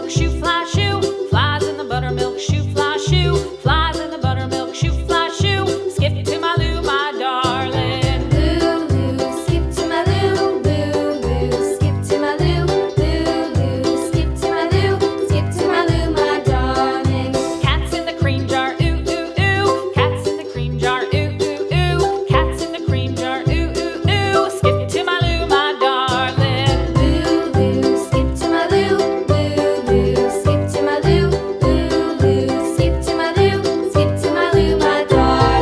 buttermilk shoe, fly shoe. Flies in the buttermilk shoe, fly shoe. Flies in the buttermilk shoe, fly shoe. Skip to my Lou, my darling. Lou, skip to my Lou, Lou, skip to my Lou, Lou, skip to my Lou, skip to my Lou, my darling. Cats in the cream jar, ooh, ooh, ooh. Cats in the cream jar, ooh, ooh, ooh. Cats in the cream jar, ooh, ooh, ooh. Skip to my Lou, my darling. Lou, skip to my Lou, Lou, skip to my Lou, Lou, skip to my Lou, skip to my Lou, my darling.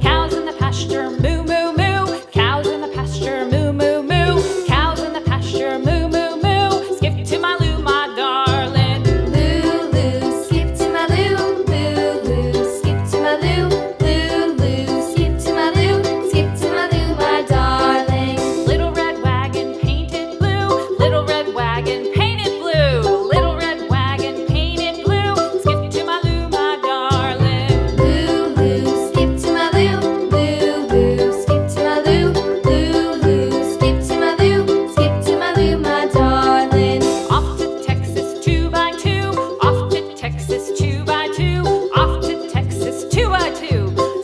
Cows in the pasture, moo, moo, moo. Cows in the pasture, moo, moo, moo. Cows in the pasture, moo, moo, moo. Skip to my Lou, my darling. Lou, skip to my Lou, Lou, skip to my Lou, Lou, skip to my Lou, skip to my Lou, my darling. Little red wagon painted blue. Little red wagon painted blue. Little red wagon painted blue. Skip to my Lou, my darling. Lou, skip to my Lou, Lou, skip to my Lou, Lou, skip to my Lou, skip to my Lou, my darling. Off to Texas 2x2. Off to Texas 2x2. Off to Texas 2x2.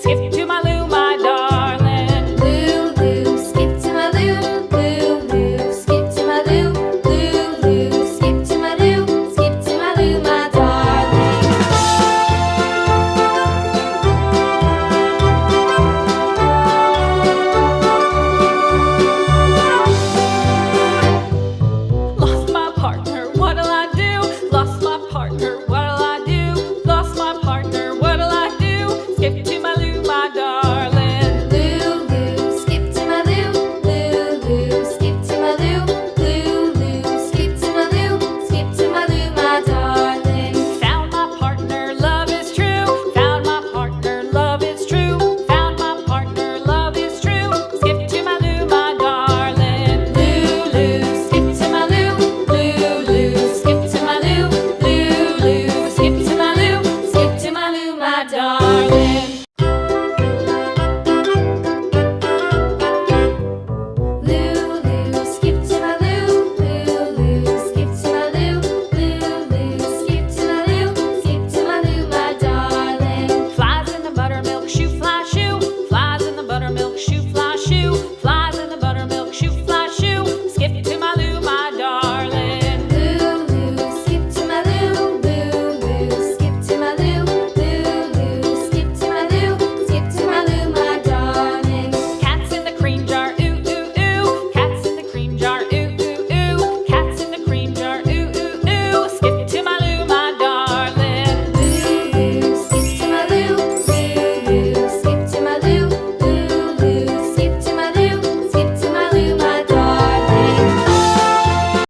Skip to my Lou, my darling. Lou, skip to my Lou, Lou, skip to my Lou, Lou, skip to my Lou, skip to my Lou, my darling. Lost my partner, what'll I do? Lost my partner, what'll I do? Lost my partner, what'll I do? Skip to my Lou, my darling. Lou, skip to my Lou, Lou, skip to my Lou, Lou, skip to my Lou, skip to my Lou, my darling. Found my partner, love is true. Found my partner, love is true. Found my partner, love is true. Skip to my Lou, my darling. Lou, skip to my Lou, Lou, skip to my Lou, Lou, skip to my Lou, skip to my Lou, my darling.